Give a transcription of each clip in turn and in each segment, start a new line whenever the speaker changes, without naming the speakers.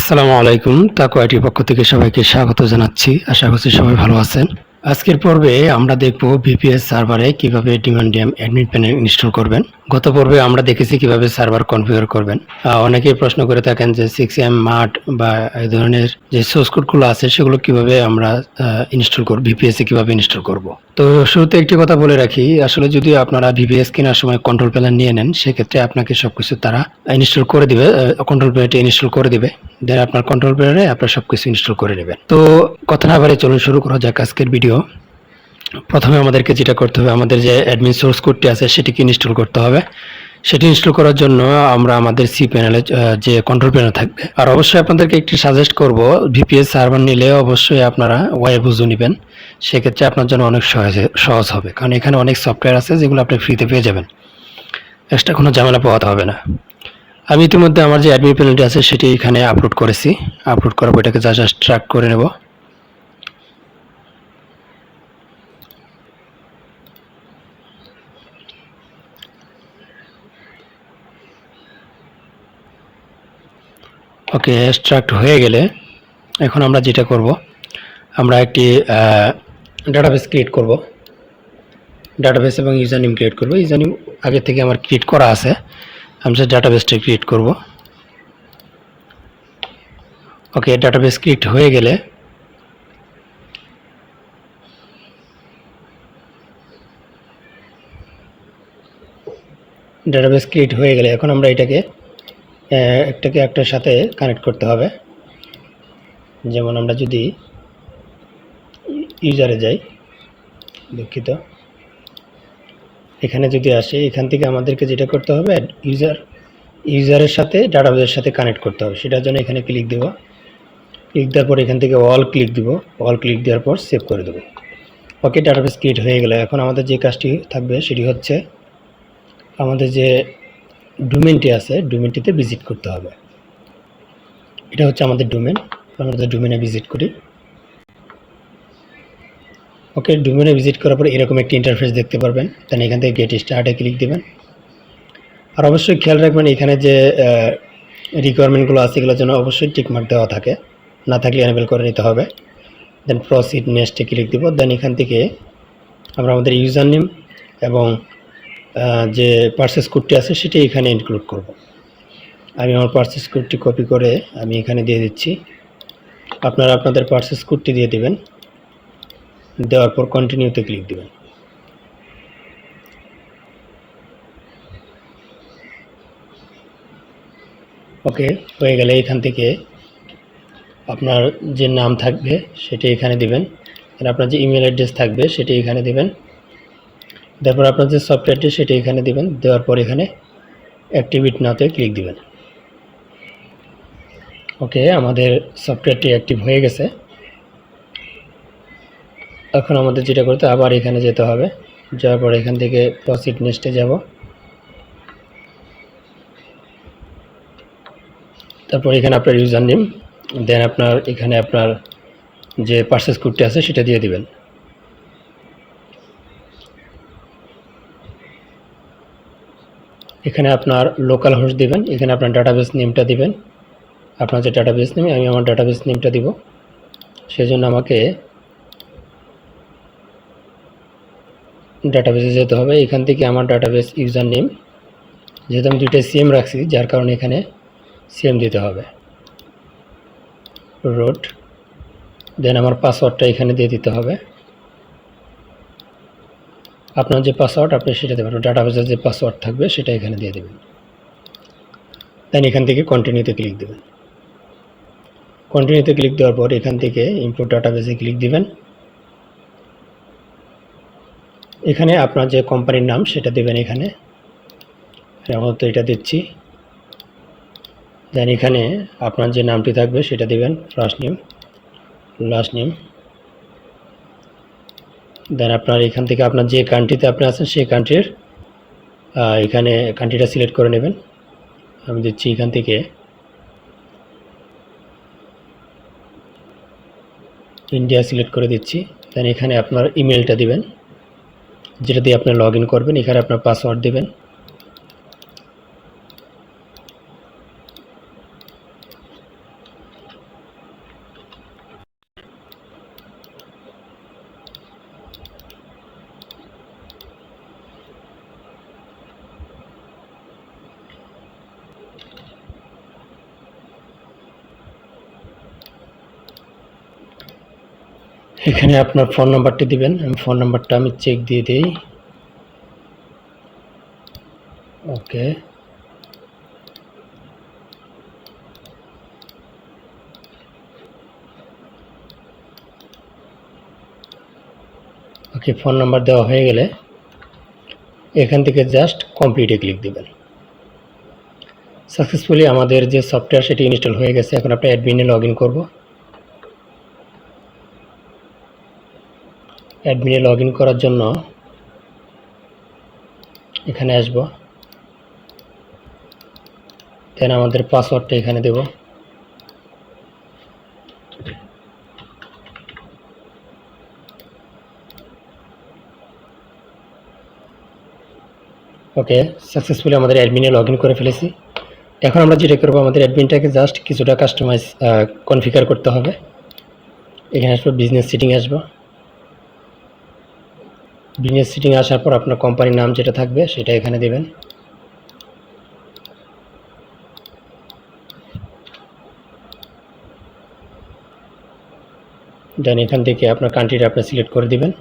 আসসালামু আলাইকুম। তাকওয়া আইটির পক্ষ থেকে সবাইকে স্বাগত জানাচ্ছি। আশা করছি সবাই ভালো আছেন। আজকের পর্বে আমরা দেখব ভিপিএস সার্ভারে কিভাবে ডিমান্ডিয়াম অ্যাডমিন প্যানেল ইনস্টল করবেন। গত পর্বে আমরা দেখেছি কিভাবে সার্ভার কনফিগার করবেন। অনেকেই প্রশ্ন করে থাকেন যে 6M মার্ট বা এই ধরনের যে সোর্স কোডগুলো আছে সেগুলো কিভাবে আমরা ইনস্টল করব, ভিপিএস এ কিভাবে ইনস্টল করব। তো শুরুতে একটি কথা বলে রাখি, আসলে যদি আপনারা ভিপিএস কেনার সময় কন্ট্রোল প্যানেল নিয়ে নেন সেক্ষেত্রে আপনাকে সবকিছু তারা ইনস্টল করে দিবে, কন্ট্রোল প্যানেলটি ইনস্টল করে দিবে। দেন আপনার কন্ট্রোল প্যানেলে আপনার সবকিছু ইনস্টল করে নেবেন। তো কথা না বাড়িয়ে চলুন শুরু করা যাক আজকের ভিডিও। প্রথমে আমাদেরকে যেটা করতে হবে, আমাদের যে অ্যাডমিন সোর্স কোডটি আছে সেটিকে ইনস্টল করতে হবে। সেটি ইনস্টল করার জন্য আমরা আমাদের সি প্যানেলে যে কন্ট্রোল প্যানেল থাকবে, আর অবশ্যই আপনাদেরকে একটি সাজেস্ট করব, ভিপিএস সার্ভার নিলে অবশ্যই আপনারা ওয়েবহুজো নেবেন। সেক্ষেত্রে আপনার জন্য অনেক সহজ হবে, কারণ এখানে অনেক সফটওয়্যার আছে যেগুলো আপনি ফ্রিতে পেয়ে যাবেন, এক্সট্রা কোনো ঝামেলা পোহাতে হবে না। আমি ইতিমধ্যে আমার যে অ্যাডমিন প্যানেলটি আছে সেটি এখানে আপলোড করেছি। আপলোড করার পর এটাকে জাস্ট ট্র্যাক করে নেব। ওকে, এক্সট্রাক্ট হয়ে গেলে এখন আমরা যেটা করব, আমরা একটি ডাটাবেস ক্রিয়েট করব। ডাটাবেস এবং ইউজার নেম ক্রিয়েট করব। ইউজার নেম আগে থেকে আমার ক্রিয়েট করা আছে, আমি জাস্ট ডাটাবেসটা ক্রিয়েট করব। ওকে, ডাটাবেস ক্রিয়েট হয়ে গেলে এখন আমরা এটাকে একটার সাথে কানেক্ট করতে হবে। যেমন আমরা যদি ইউজারে যাই, দুঃখিত, এখানে যদি আসে, এখান থেকে আমাদেরকে যেটা করতে হবে, ইউজারের সাথে ডাটাবেসের সাথে কানেক্ট করতে হবে। সেটার জন্য এখানে ক্লিক দেব। ক্লিক দেওয়ার পর এখান থেকে অল ক্লিক দিব। অল ক্লিক দেওয়ার পর সেভ করে দেবো। ওকে, ডাটাবেস ক্রিয়েট হয়ে গেল। এখন আমাদের যে কাজটি থাকবে সেটি হচ্ছে আমাদের যে ডোমেনটি আছে, ডোমেনটিতে ভিজিট করতে হবে। এটা হচ্ছে আমাদের ডোমেন। আমরা যে ডোমেনে ভিজিট করি। ওকে, ডোমেনে ভিজিট করার পর এরকম একটি ইন্টারফেস দেখতে পারবেন। তাহলে এখান থেকে গেট স্টার্টে ক্লিক দেবেন। আর অবশ্যই খেয়াল রাখবেন এখানে যে রিকোয়ারমেন্টগুলো আছে এগুলোর জন্য অবশ্যই টিকমার্ক দেওয়া থাকে, না থাকলে এনেবল করে নিতে হবে। দেন প্রসিড নেক্সটে ক্লিক দেব। দেন এখান থেকে আমরা আমাদের ইউজার নেম এবং যে পারচেস কোডটি আছে সেটি এখানে ইনক্লুড করব। আমি আমার পারচেস কোডটি কপি করে আমি এখানে দিয়ে দিচ্ছি। আপনারা আপনাদের পারচেস কোডটি দিয়ে দেবেন। দেওয়ার পর কন্টিনিউতে ক্লিক দেবেন। ওকে, হয়ে গেলে এখান থেকে আপনার যে নাম থাকবে সেটি এখানে দিবেন। আর আপনার যে ইমেল অ্যাড্রেস থাকবে সেটি এখানে দিবেন। তারপর আপনার যে সফটওয়্যারটি সেটি এখানে দিবেন। দেওয়ার পর এখানে অ্যাক্টিভেট নাওতে ক্লিক দিবেন। ওকে, আমাদের সফটওয়্যারটি অ্যাক্টিভ হয়ে গেছে। এখন আমাদের যেটা করতে, আবার এখানে যেতে হবে। যাওয়ার পর এখান থেকে প্রসিড নেক্সটে যাব। তারপর এখানে আপনার ইউজার নেম, দেন আপনার এখানে আপনার যে পারচেস কোডটি আছে সেটা দিয়ে দিবেন। এখানে আপনার লোকাল হোস্ট দিবেন। এখানে আপনার ডাটাবেস নেমটা দিবেন। আপনার যে ডাটাবেস নেম, আমি আমার ডাটাবেস নেমটা দিব। সেজন্য আমাকে ডাটাবেসে যেতে হবে। এখান থেকে আমার ডাটাবেস ইউজার নেম, যেহেতু আমি দুইটাই সেম রাখছি যার কারণে এখানে সেম দিতে হবে, রোড। দেন আমার পাসওয়ার্ডটা এখানে দিয়ে দিতে হবে। আপনার যে পাসওয়ার্ড আপনি সেটা দেবেন, ডাটাবেসের যে পাসওয়ার্ড থাকবে সেটা এখানে দিয়ে দেবেন। দেন এখান থেকে কন্টিনিউতে ক্লিক দেবেন। কন্টিনিউতে ক্লিক দেওয়ার পর এখান থেকে ইম্পোর্ট ডাটাবেসে ক্লিক দিবেন। এখানে আপনার যে কোম্পানির নাম সেটা দেবেন। এখানে আমরা তো এটা দিচ্ছি। দেন এখানে আপনার যে নামটি থাকবে সেটা দিবেন, ফার্স্ট নেম, লাস্ট নেম। দেন আপনার এখান থেকে আপনার যে কান্ট্রিতে আপনি আছেন সেই কান্ট্রির এখানে কান্ট্রিটা সিলেক্ট করে নেবেন। আমি দিচ্ছি এখান থেকে ইন্ডিয়া সিলেক্ট করে দিচ্ছি। দেন এখানে আপনার ইমেলটা দিবেন যেটা দিয়ে আপনি লগ ইন করবেন। এখানে আপনার পাসওয়ার্ড দিবেন। এখানে আপনার ফোন নাম্বারটি দিবেন। ফোন নাম্বারটা আমি চেক দিয়ে দিই। ওকে, ওকে, ফোন নাম্বার দেওয়া হয়ে গেলে এখান থেকে জাস্ট কমপ্লিটে ক্লিক দিবেন। সাকসেসফুলি আমাদের যে সফটওয়্যার সেটি ইনস্টল হয়ে গেছে। এখন আমরা অ্যাডমিনে লগ ইন করবো। অ্যাডমিনে লগ ইন করার জন্য এখানে আসবো, দেন আমাদের পাসওয়ার্ডটা এখানে দেব। ওকে, সাকসেসফুলি আমাদের অ্যাডমিনে লগ ইন করে ফেলেছি। এখন আমরা যেটা করবো, আমাদের অ্যাডমিনটাকে জাস্ট কিছুটা কাস্টমাইজ কনফিগার করতে হবে। এখানে আসবো, বিজনেস সেটিং আসবো। বিজনেস সেটিং আসার পর আপনার কোম্পানির নাম যেটা থাকবে সেটা এখানে দেবেন। দেন এখান থেকে আপনার কান্ট্রিটা আপনি সিলেক্ট করে দিবেন।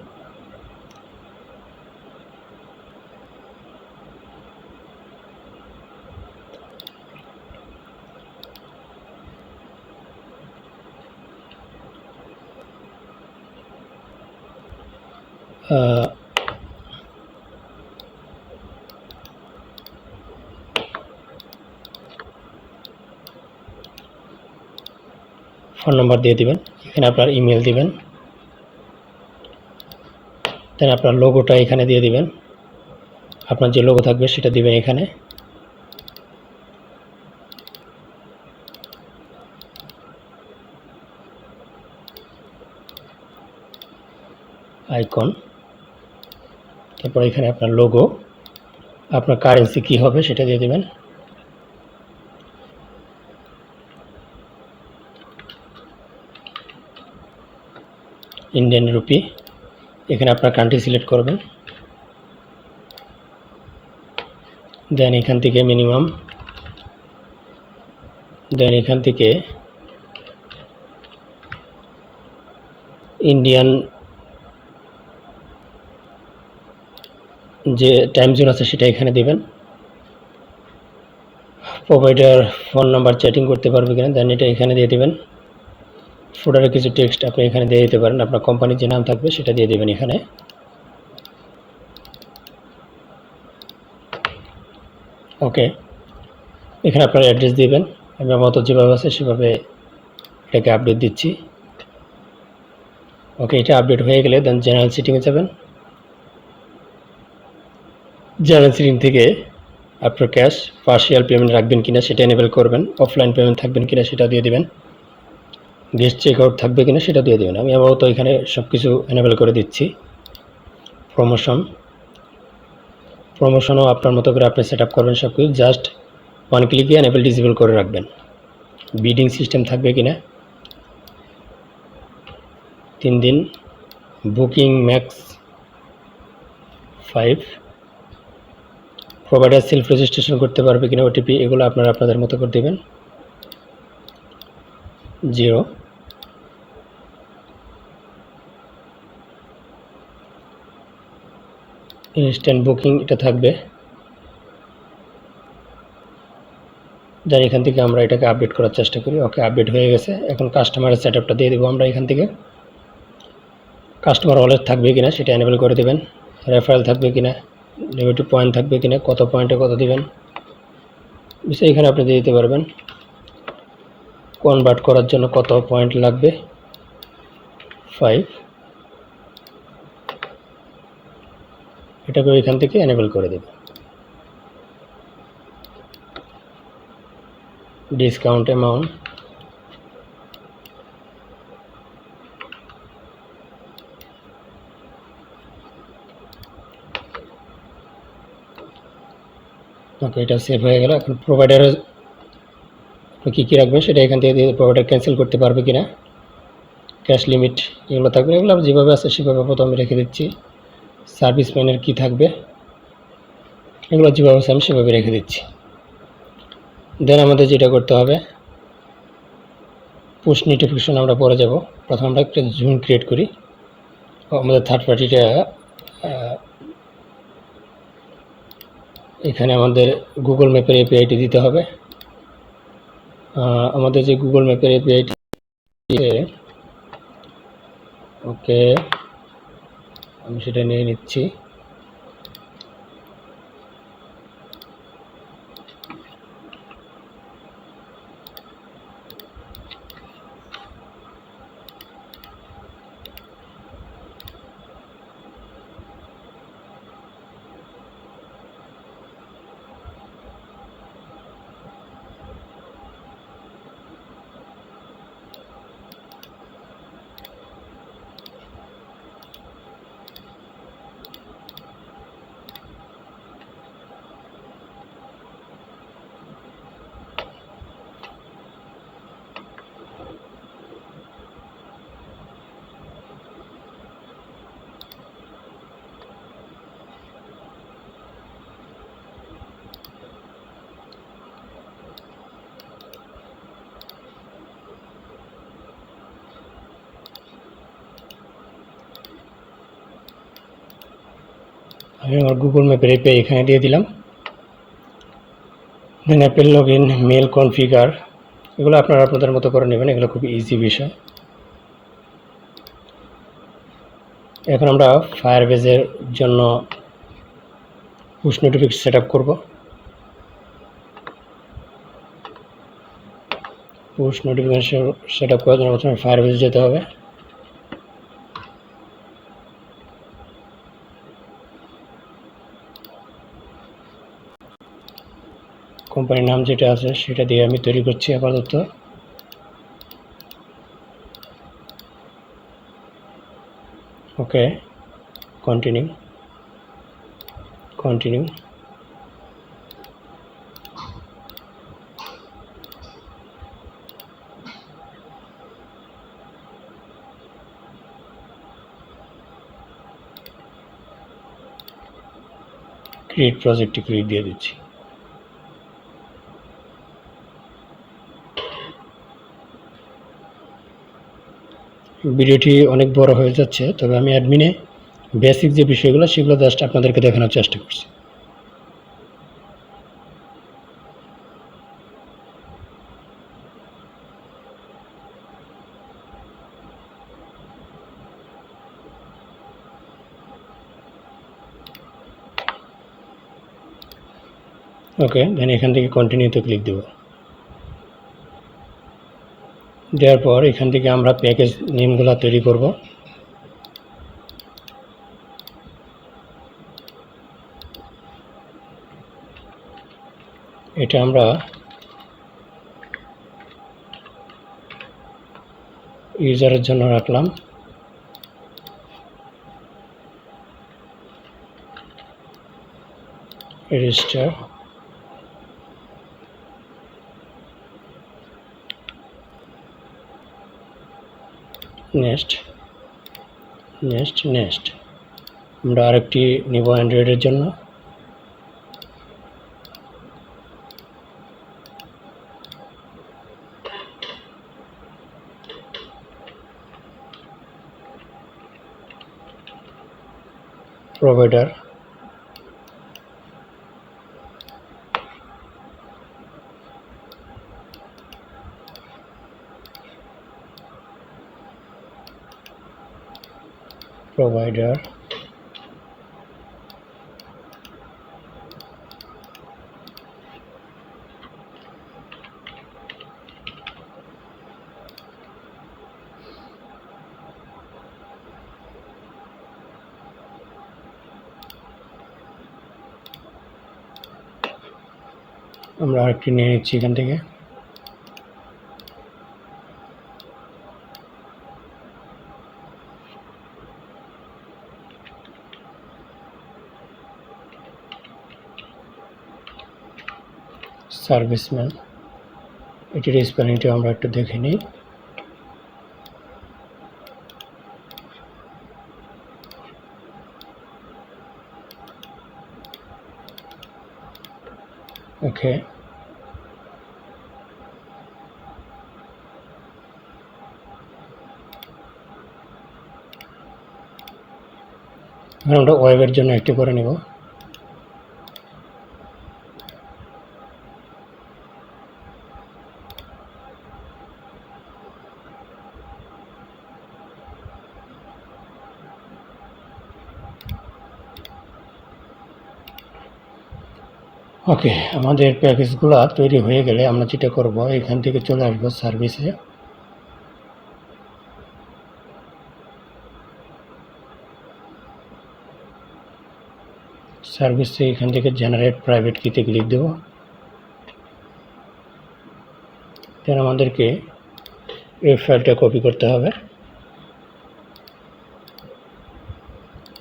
ফোন নাম্বার দিয়ে দিবেন। এখানে আপনার ইমেল দিবেন। দেন আপনার লোগোটা এখানে দিয়ে দিবেন। আপনার যে লোগো থাকবে সেটা দিবেন এখানে। আইকন, তারপর এখানে আপনার লোগো, আপনার কারেন্সি কি হবে সেটা দিয়ে দিবেন। Indian rupee. এখানে আপনার কান্ট্রি সিলেক্ট করবেন। দেন এখান থেকে মিনিমাম, দেন এখান থেকে ইন্ডিয়ান যে টাইম জোন আছে সেটা এখানে দেবেন। প্রোভাইডার ফোন নাম্বার চ্যাটিং করতে পারবে কিনা, দেন এটা এখানে দিয়ে দেবেন। ফুটারে কিছু টেক্সট আপনি এখানে দিয়ে দিতে পারেন। আপনার কোম্পানির যে নাম থাকবে সেটা দিয়ে দেবেন এখানে। ওকে, এখানে আপনার অ্যাড্রেস দিবেন। আমি আমার মতো যেভাবে আছে সেভাবে এটাকে আপডেট দিচ্ছি। ওকে, এটা আপডেট হয়ে গেলে দেন জেনারেল সেটিংয়ে যাবেন। জেনারেল সেটিং থেকে আপনার ক্যাশ পার্শিয়াল পেমেন্ট রাখবেন কিনা সেটা এনেবল করবেন। অফলাইন পেমেন্ট থাকবেন কিনা সেটা দিয়ে দেবেন। গেস্ট চেক আউট থাকবে কিনা সেটা দিয়ে দেবেন। আমি আপাতত এখানে সব কিছু এনেবল করে দিচ্ছি। প্রমোশনও আপনার মতো করে আপনি সেট আপ করবেন সব কিছু। জাস্ট ওয়ান ক্লিকে এনেবল ডিসেবল করে রাখবেন। বিডিং সিস্টেম থাকবে কিনা, 3 দিন, booking max 5, provider self registration করতে পারবে কিনা, ওটিপি, এগুলো আপনারা আপনাদের মতো করে দেবেন। 0, ইনস্ট্যান্ট বুকিং এটা থাকবে। দেন এখান থেকে আমরা এটাকে আপডেট করার চেষ্টা করি। ওকে, আপডেট হয়ে গেছে। এখন কাস্টমারের সেট আপটা দিয়ে দেবো আমরা এখান থেকে। কাস্টমার ওয়ালেট থাকবে কিনা সেটা এনেবল করে দেবেন। রেফারেল থাকবে কিনা, নেগেটিভ পয়েন্ট থাকবে কিনা, কত পয়েন্টে কত দিবেন বিষয় এখানে আপনি দিয়ে দিতে পারবেন। কনভার্ট করার জন্য কত পয়েন্ট লাগবে, 5, এটাকে এখান থেকে এনেবল করে দেবেন। ডিসকাউন্ট অ্যামাউন্ট, ওকে, এটা সেভ হয়ে গেল। এখন প্রোভাইডারের কী কী রাখবেন সেটা এখান থেকে দিয়ে প্রোভাইডার ক্যান্সেল করতে পারবে কিনা, ক্যাশ লিমিট এগুলো থাকবে। এগুলো যেভাবে আছে সেভাবে প্রথমে রেখে দিচ্ছি। সার্ভিস ম্যানের কী থাকবে এগুলো যেভাবে আছে আমি সেভাবে রেখে দিচ্ছি। দেন আমাদের যেটা করতে হবে, পুশ নোটিফিকেশন আমরা পরে যাব। প্রথমে আমরা একটা জুম ক্রিয়েট করি। আমাদের থার্ড পার্টিটা এখানে আমাদের গুগল ম্যাপের এপিআইটি দিতে হবে। আমাদের যে গুগল ম্যাপের এপিআইটি, ওকে আমি সেটা নিয়ে নিচ্ছি। আমি আমার গুগল ম্যাপের এপিআই এখানে দিয়ে দিলাম। Then Apple log in, mail configure, এগুলো আপনারা আপনাদের মতো করে নেবেন, এগুলো খুব ইজি বিষয়। এখন আমরা ফায়ারবেজের জন্য পুশ নোটিফিকেশন সেট আপ করবো। পুশ নোটিফিকেশন সেট আপ করার জন্য প্রথমে ফায়ারবেজ যেতে হবে। কোম্পানির নাম যেটা আছে সেটা দিয়ে আমি তৈরি করছি আপাতত। ওকে, কন্টিনিউ কন্টিনিউ। ক্রিয়েট প্রজেক্টে ক্লিক দিয়ে দিচ্ছি। ভিডিওটি অনেক বড় হয়ে যাচ্ছে, তবে আমি অ্যাডমিনে বেসিক যে বিষয়গুলো সেগুলো জাস্ট আপনাদেরকে দেখানোর চেষ্টা করছি। ওকে, দেন এখান থেকে কন্টিনিউতে ক্লিক দেব। দেওয়ার পর এখান থেকে আমরা প্যাকেজ নেমগুলো তৈরি করব। এটা আমরা ইউজারের জন্য রাখলাম। Register, next next next. আমরা আরেকটি নিব অ্যান্ড্রয়েডের জন্য। প্রোভাইডার, প্রোভাইডার, আমরা আরেকটি নিয়ে নিচ্ছি এখান থেকে। সার্ভিসম্যান, এটির স্পেলিংটি আমরা একটু দেখে নিই। ওকে, এখন আমরা ওয়েবের জন্য একটি করে নেব। ওকে, আমাদের প্যাকেজগুলো তৈরি হয়ে গেলে আমরা যেটা করব, এখান থেকে চলে আসবো সার্ভিসে। সার্ভিসে এখান থেকে জেনারেট প্রাইভেট কিতে ক্লিক দেব। দেন আমাদেরকে এই ফাইলটা কপি করতে হবে।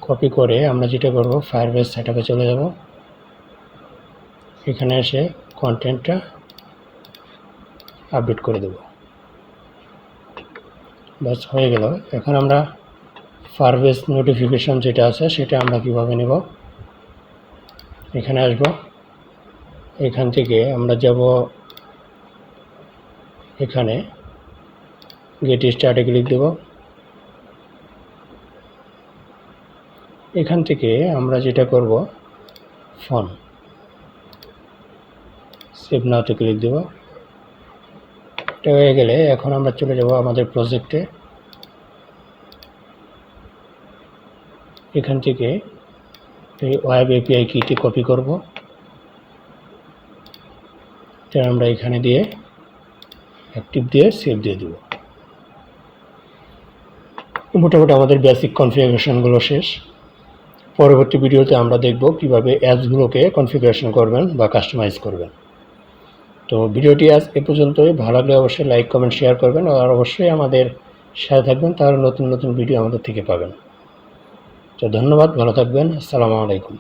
কপি করে আমরা যেটা করব, ফায়ারবেস সেটআপে চলে যাব। এখানে এসে কন্টেন্টটা আপডেট করে দেব। বাস হয়ে গেল। এখন আমরা ফায়ারবেস নোটিফিকেশন যেটা আছে সেটা আমরা কিভাবে নেব, এখানে আসব। এখান থেকে আমরা যাব এখানে গেট স্টার্টে ক্লিক দেব। এখান থেকে আমরা যেটা করব, ফোন সেভ নাওতে ক্লিক দেব। এটা হয়ে গেলে এখন আমরা চলে যাব আমাদের প্রজেক্টে। এখান থেকে এই ওয়েব এপিআই কিটি কপি করব। তাই আমরা এখানে দিয়ে অ্যাক্টিভ দিয়ে সেভ দিয়ে দেব। মোটামুটি আমাদের বেসিক কনফিগারেশনগুলো শেষ। পরবর্তী ভিডিওতে আমরা দেখব কিভাবে অ্যাপসগুলোকে কনফিগারেশন করবেন বা কাস্টমাইজ করবেন। তো ভিডিওটি আজ এ পর্যন্তই। ভালো লাগলে অবশ্যই লাইক, কমেন্ট, শেয়ার করবেন আর অবশ্যই আমাদের সাথে থাকবেন, তাহলে নতুন নতুন ভিডিও আমাদের থেকে পাবেন। তো ধন্যবাদ, ভালো থাকবেন। আসসালামু আলাইকুম।